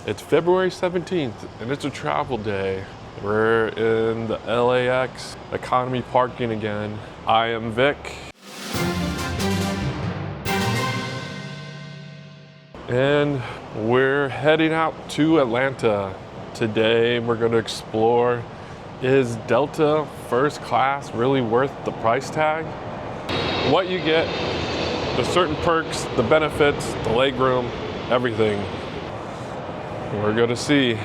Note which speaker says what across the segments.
Speaker 1: It's February 17th and it's a travel day. We're in the LAX economy parking again. I am Vic. And we're heading out to Atlanta. Today we're going to explore, is Delta first class really worth the price tag? What you get, the certain perks, the benefits, the legroom, everything. We're gonna see,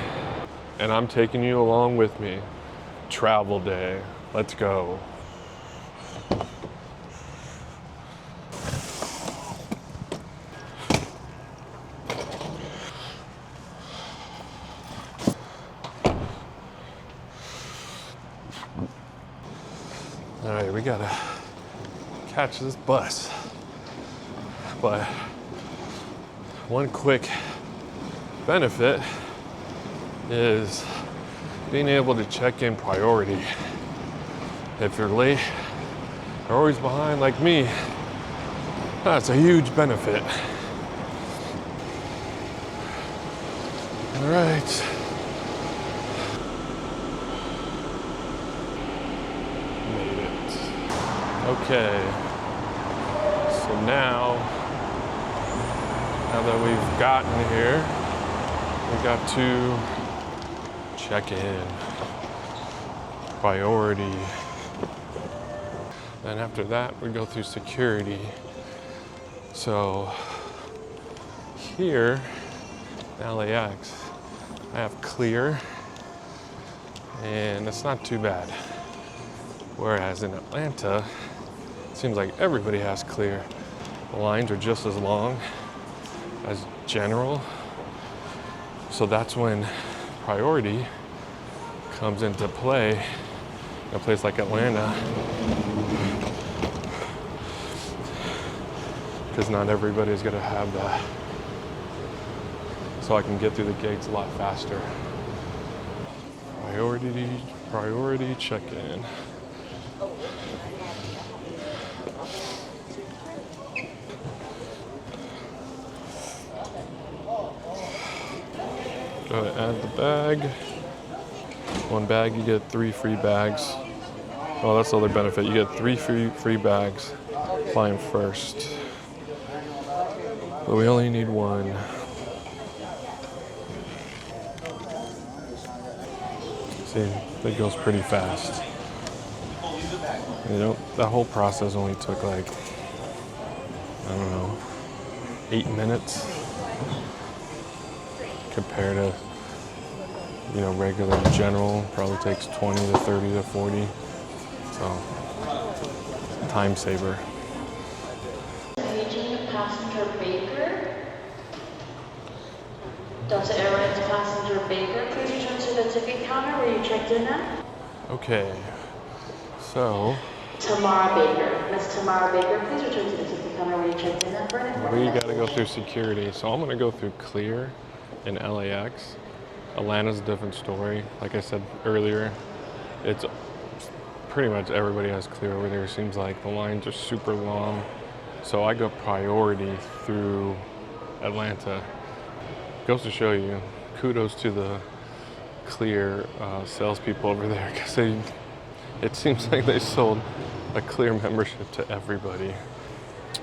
Speaker 1: and I'm taking you along with me. Travel day, let's go. All right, we gotta catch this bus. But one quick benefit is being able to check in priority. If you're late or always behind like me, that's a huge benefit. All right. Made it. Okay. So now that we've gotten here, we got to check in. Priority. Then after that, we go through security. So here in LAX, I have clear, and it's not too bad. Whereas in Atlanta, it seems like everybody has clear. The lines are just as long as general. So that's when priority comes into play in a place like Atlanta, because not everybody's gonna have that. So I can get through the gates a lot faster. Priority check-in. Go to add the bag. One bag, you get 3 free bags. Oh, that's the other benefit. You get 3 free bags flying first. But we only need 1. See, it goes pretty fast. You know, that whole process only took like, I don't know, 8 minutes. Compared to, you know, regular general, probably takes 20 to 30 to 40. So, time saver.
Speaker 2: Paging passenger Baker. Delta Airlines passenger Baker, please return to the ticket counter where you checked in at.
Speaker 1: Okay, so.
Speaker 2: Tamara Baker. Miss Tamara Baker, please return to the ticket counter where you checked in at.
Speaker 1: We gotta go through security. So I'm gonna go through clear in LAX. Atlanta's a different story. Like I said earlier, it's pretty much everybody has clear over there. Seems like the lines are super long. So I go priority through Atlanta. Goes to show you, kudos to the clear salespeople over there, because it seems like they sold a clear membership to everybody.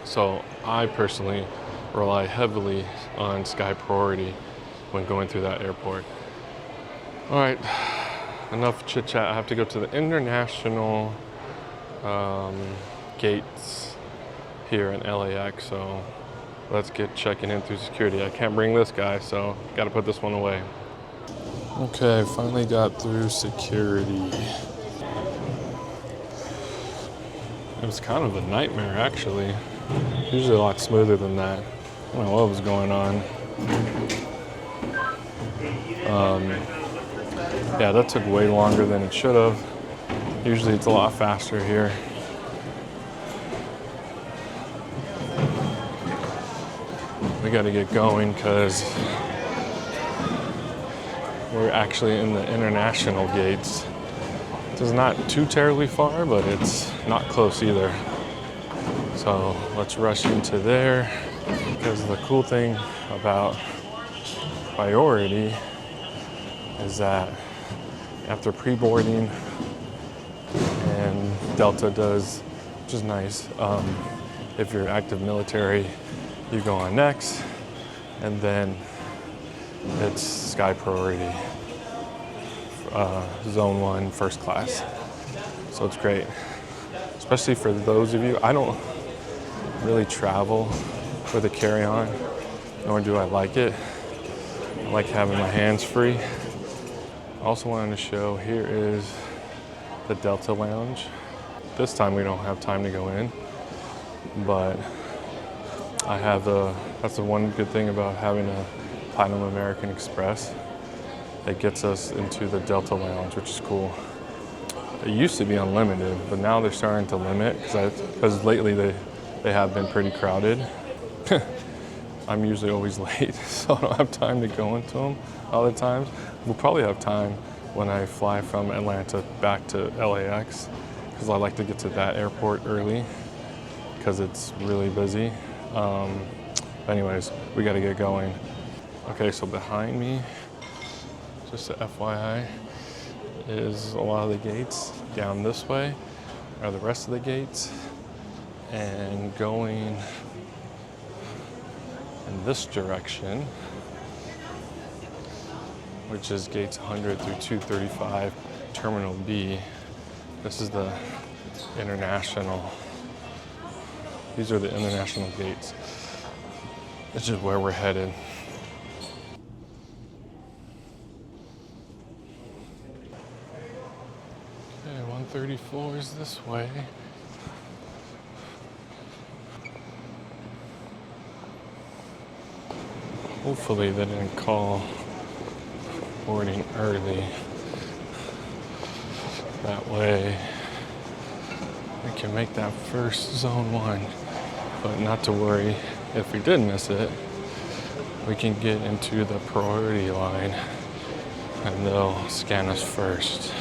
Speaker 1: So I personally rely heavily on Sky Priority when going through that airport. All right, enough chit chat. I have to go to the international gates here in LAX, so let's get checking in through security. I can't bring this guy, so gotta put this one away. Okay, finally got through security. It was kind of a nightmare, actually. Usually a lot smoother than that. I don't know what was going on. Yeah, that took way longer than it should have. Usually it's a lot faster here. We got to get going because we're actually in the international gates. It's not too terribly far, but it's not close either. So let's rush into there, because the cool thing about priority is that after pre-boarding, and Delta does, which is nice. If you're active military, you go on next, and then it's sky priority, zone 1, first class. So it's great, especially for those of you. I don't really travel with a carry-on, nor do I like it. I like having my hands free. I also wanted to show, here is the Delta Lounge. This time we don't have time to go in, but I have that's the one good thing about having a Platinum American Express. It gets us into the Delta Lounge, which is cool. It used to be unlimited, but now they're starting to limit because lately they have been pretty crowded. I'm usually always late, so I don't have time to go into them all the times. We'll probably have time when I fly from Atlanta back to LAX, because I like to get to that airport early because it's really busy. Anyways, we got to get going. Okay, so behind me, just a FYI, is a lot of the gates. Down this way are the rest of the gates, and going in this direction, which is gates 100 through 235, Terminal B. This is the international. These are the international gates. This is where we're headed. Okay, 134 is this way. Hopefully they didn't call boarding early. That way we can make that first zone 1. But not to worry, if we did miss it, we can get into the priority line and they'll scan us first.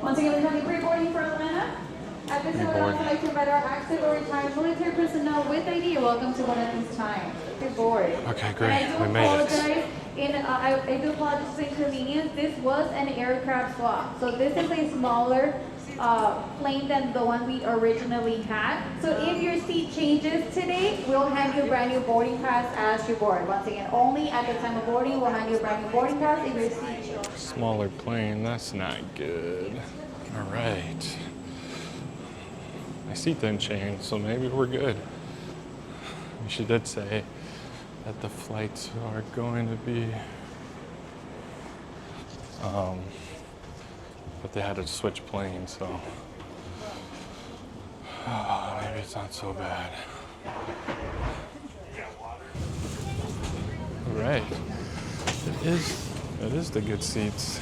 Speaker 3: Once again, we're having pre-boarding for Atlanta. At this time, we'd also like to invite our active or retired military personnel with ID. You're welcome to one at this time. Pre-board.
Speaker 1: Okay, great.
Speaker 3: And
Speaker 1: We made it.
Speaker 3: I do apologize for inconvenience. This was an aircraft swap. So this is a smaller plane than the one we originally had. So if your seat changes today, we'll hand you a brand new boarding pass as you board. Once again, only at the time of boarding, we'll hand you a brand new boarding pass if your seat changes.
Speaker 1: Smaller plane, that's not good. All right. My seat didn't change, so maybe we're good. She did say that the flights are going to be, but they had to switch planes, so maybe it's not so bad. All right. It is the good seats.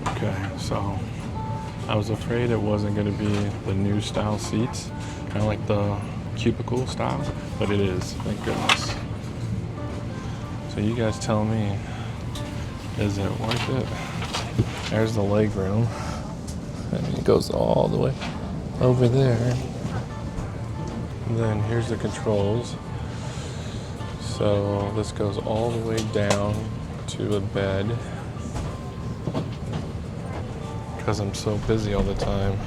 Speaker 1: Okay, so I was afraid it wasn't going to be the new style seats, kind of like the cubicle style, but it is, thank goodness. So you guys tell me, is it worth it? There's the leg room, and it goes all the way over there. And then here's the controls. So this goes all the way down to a bed. Because I'm so busy all the time,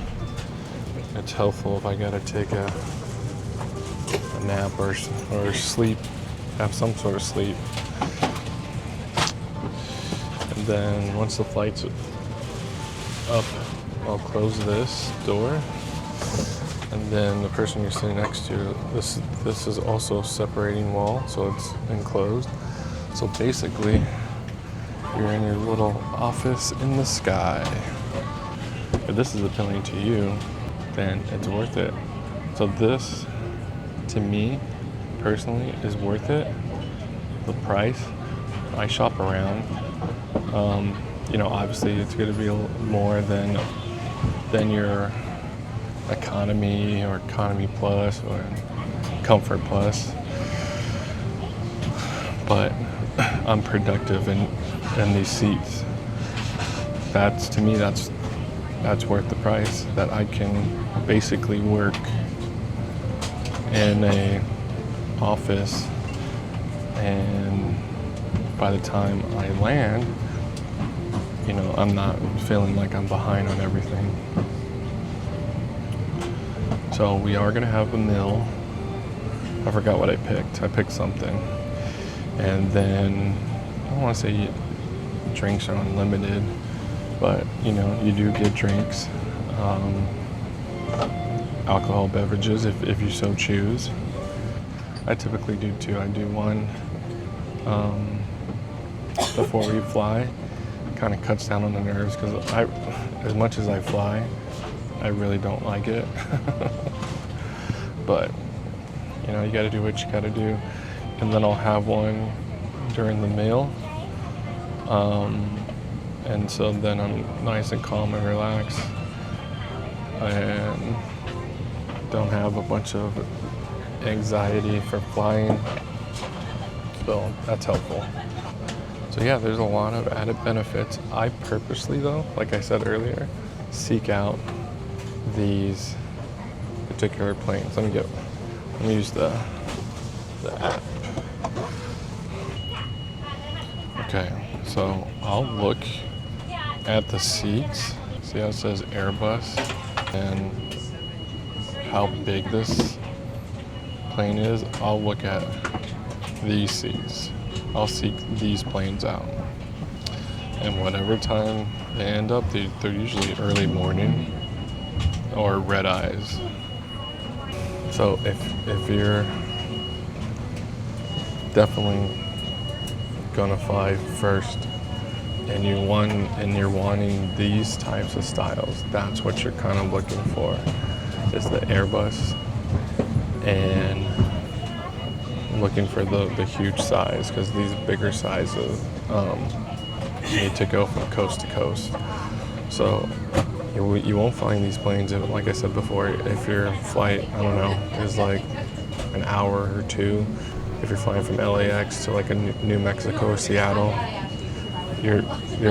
Speaker 1: it's helpful if I gotta take a nap or sleep, have some sort of sleep. And then once the flight's up, I'll close this door. And then the person you're sitting next to, this is also a separating wall, so it's enclosed. So basically, you're in your little office in the sky. if this is appealing to you, then it's worth it. So this, to me, personally, is worth it. The price. I shop around. Obviously it's going to be a little more than your economy or economy plus or comfort plus. But I'm productive in these seats. To me, that's worth the price. That I can basically work in a office, and by the time I land, I'm not feeling like I'm behind on everything. So we are gonna have a meal. I forgot what I picked. I picked something. And then, I don't wanna say drinks are unlimited, but you do get drinks. Alcohol beverages if you so choose. I typically do two. I do one before we fly. Kind of cuts down on the nerves because as much as I fly, I really don't like it. But you got to do what you got to do. And then I'll have one during the meal. And so then I'm nice and calm and relaxed, and don't have a bunch of anxiety for flying. So that's helpful. So yeah, there's a lot of added benefits. I purposely though, like I said earlier, seek out these particular planes. Let me use the app. Okay, so I'll look at the seats, see how it says Airbus and how big this plane is. I'll look at these seats. I'll seek these planes out. And whatever time they end up, they're usually early morning or red eyes. So if you're definitely gonna fly first and you're wanting these types of styles, that's what you're kind of looking for, is the Airbus, and looking for the huge size, because these bigger sizes need to go from coast to coast. So you won't find these planes, like I said before, if your flight, is like an hour or two. If you're flying from LAX to like a New Mexico or Seattle, you're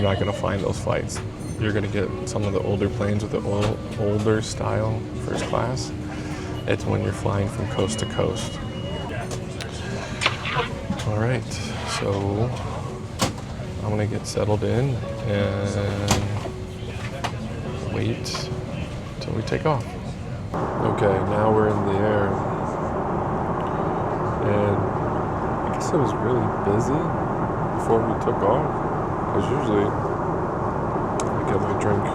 Speaker 1: not going to find those flights. You're going to get some of the older planes with the older style first class. It's when you're flying from coast to coast. All right, so I'm gonna get settled in and wait till we take off. Okay, now we're in the air, and I guess it was really busy before we took off, because usually I get my drink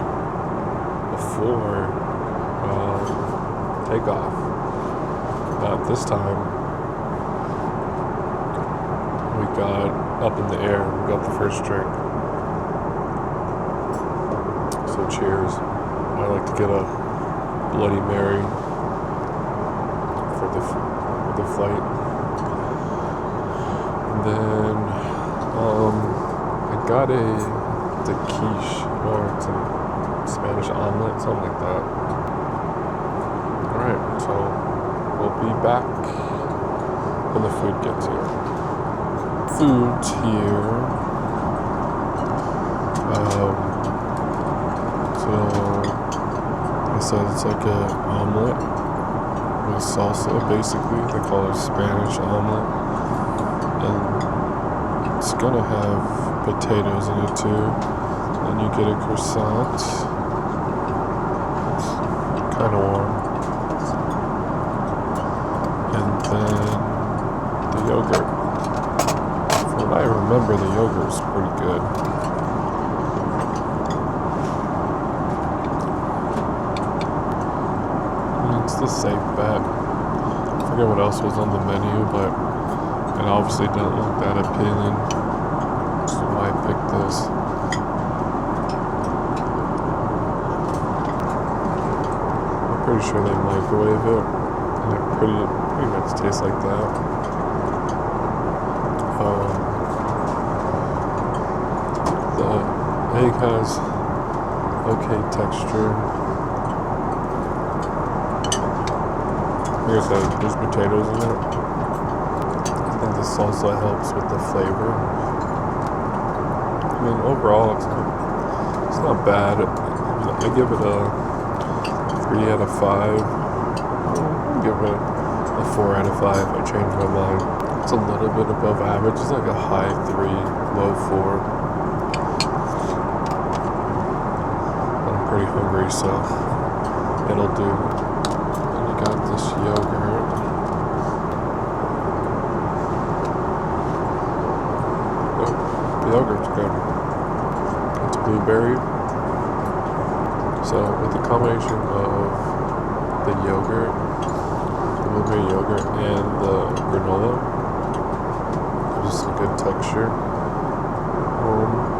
Speaker 1: before takeoff, but this time we got up in the air, we got the first drink. So cheers. I like to get a Bloody Mary for the flight. And then I got a quiche, or it's a Spanish omelet, something like that. Alright, so we'll be back when the food gets here. Food here. So I said it's like an omelet with salsa, basically. They call it Spanish omelet, and it's gonna have potatoes in it too. And you get a croissant. It's kind of warm, and then the yogurt. I remember the yogurt was pretty good. It's the safe bet. I forget what else was on the menu, but it obviously didn't look that appealing. So I picked this. pretty sure they microwave it, and it pretty much tastes like that. The egg has okay texture. Like I said, there's potatoes in it. I think the salsa helps with the flavor. I mean, overall, it's not bad. I give it a 3 out of 5. I'll give it a 4 out of 5. I changed my mind. It's a little bit above average. It's like a high 3, low 4. I'm pretty hungry, so it'll do. And I got this yogurt. Oh, the yogurt's good. It's blueberry. So with the combination of the yogurt, the blueberry yogurt, and the granola, just a good texture.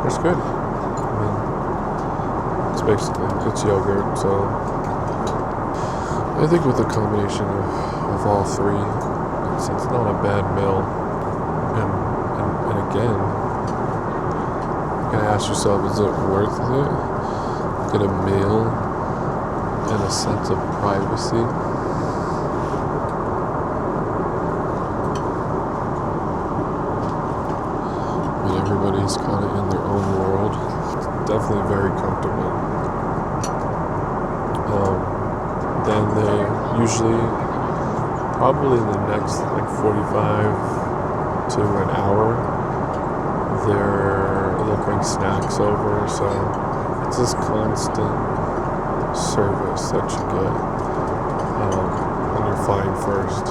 Speaker 1: It's good. I mean, it's yogurt, so I think with the combination of all three, it's not a bad meal. And again, you gotta ask yourself, is it worth it? Get a meal and a sense of privacy. I mean, everybody's kind of in their own world. It's definitely very comfortable. Then they usually, probably in the next like 45 to an hour, they'll bring snacks over, so it's this constant service that you get when you're flying first.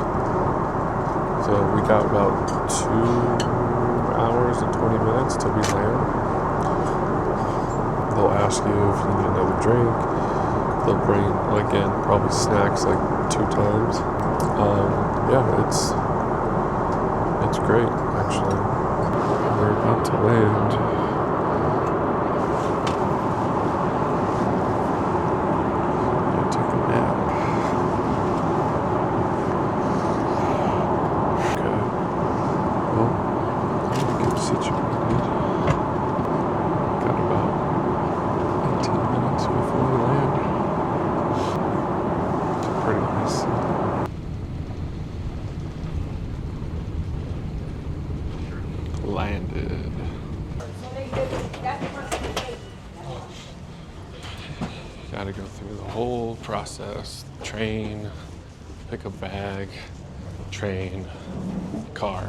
Speaker 1: So we got about 2 hours and 20 minutes till we land. They'll ask you if you need another drink. They'll bring, again, probably snacks like 2 times. Yeah, it's great, actually. We're about to land. Landed. Gotta go through the whole process. Train, pick a bag, train, car.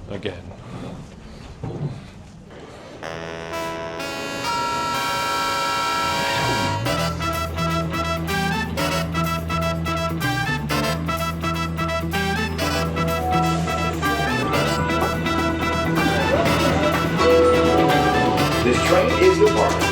Speaker 1: Again.
Speaker 4: This train is departing.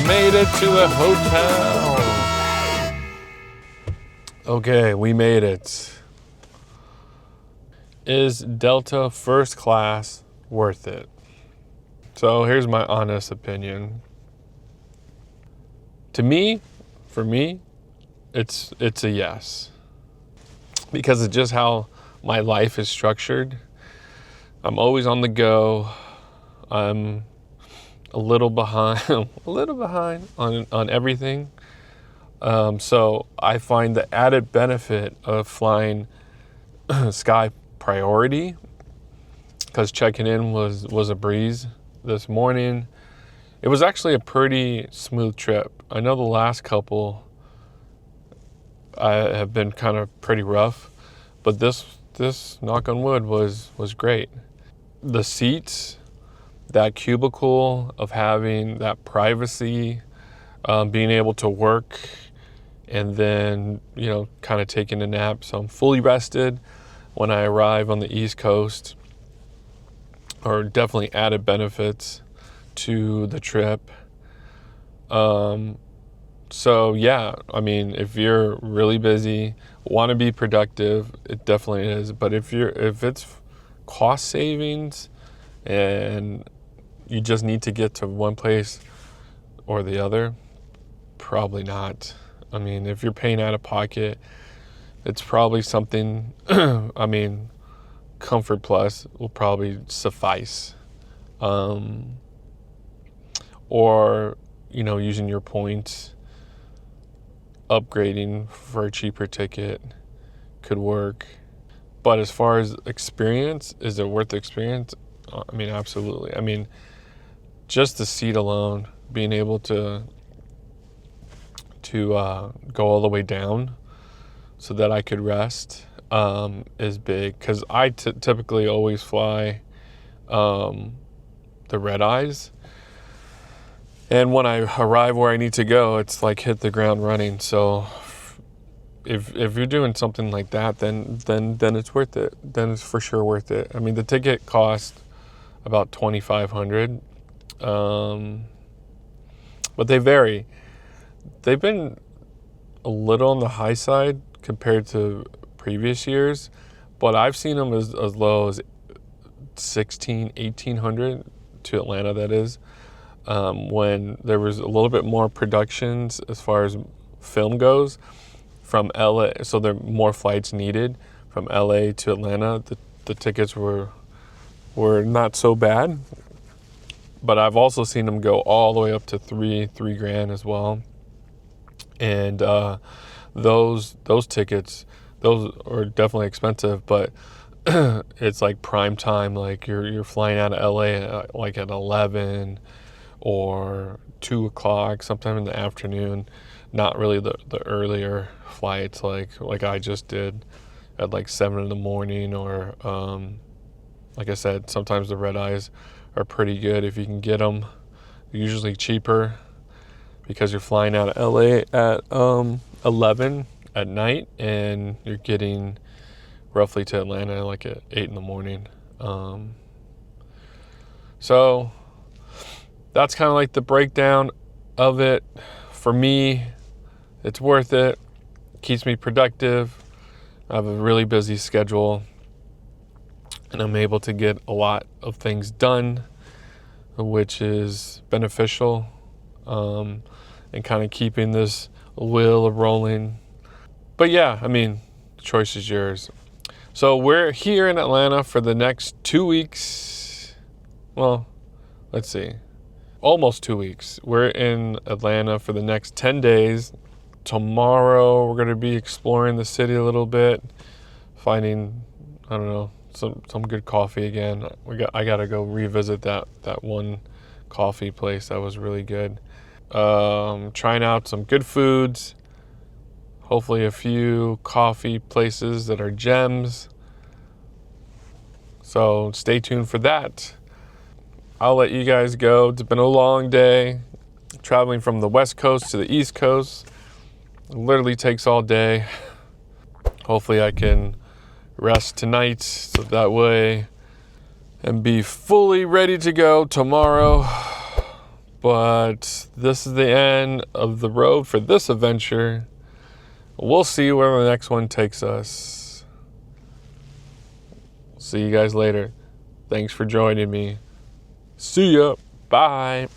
Speaker 1: Made it to the hotel. Okay, we made it. Is Delta first class worth it? So here's my honest opinion. For me, it's a yes. Because of just how my life is structured. I'm always on the go. I'm a little behind, on everything. So I find the added benefit of flying Sky Priority, because checking in was a breeze this morning. It was actually a pretty smooth trip. I know the last couple I have been kind of pretty rough, but this knock on wood was great. The seats, that cubicle of having that privacy, being able to work, and then, you know, kind of taking a nap. So I'm fully rested when I arrive on the East Coast, or definitely added benefits to the trip. So yeah, I mean, if you're really busy, want to be productive, it definitely is. But if it's cost savings and you just need to get to one place or the other, probably not. I mean, if you're paying out of pocket, it's probably something, I mean, Comfort Plus will probably suffice. Or, you know, using your points, upgrading for a cheaper ticket could work. But as far as experience, is it worth the experience? I mean, absolutely. I mean, just the seat alone, being able to go all the way down so that I could rest, is big, because I typically always fly the red eyes, and when I arrive where I need to go, it's like hit the ground running. So if you're doing something like that, then it's worth it. Then it's for sure worth it. I mean, the ticket cost about $2,500, but they vary. They've been a little on the high side compared to previous years, but I've seen them as low as $1,800 to Atlanta, that is, when there was a little bit more productions as far as film goes from LA, so there are more flights needed from LA to Atlanta. The tickets were not so bad, but I've also seen them go all the way up to three grand as well. And those tickets, those are definitely expensive, but it's like prime time. Like you're flying out of LA like at 11 or 2 o'clock, sometime in the afternoon. Not really the earlier flights like I just did at like 7 in the morning, or like I said, sometimes the red eyes are pretty good if you can get them. They're usually cheaper because you're flying out of LA at 11 at night, and you're getting roughly to Atlanta like at 8 in the morning. So that's kind of like the breakdown of it. For me, it's worth it. Keeps me productive. I have a really busy schedule, and I'm able to get a lot of things done, which is beneficial, and kind of keeping this wheel rolling. But yeah, I mean, the choice is yours. So we're here in Atlanta for the next 2 weeks. Well, let's see. Almost 2 weeks. We're in Atlanta for the next 10 days. Tomorrow we're going to be exploring the city a little bit, finding, I don't know, some good coffee again. I got to go revisit that one coffee place that was really good. Trying out some good foods. Hopefully a few coffee places that are gems. So stay tuned for that. I'll let you guys go. It's been a long day traveling from the West Coast to the East Coast. It literally takes all day. Hopefully I can rest tonight so that way and be fully ready to go tomorrow. But this is the end of the road for this adventure. We'll see where the next one takes us. See you guys later. Thanks for joining me. See ya. Bye.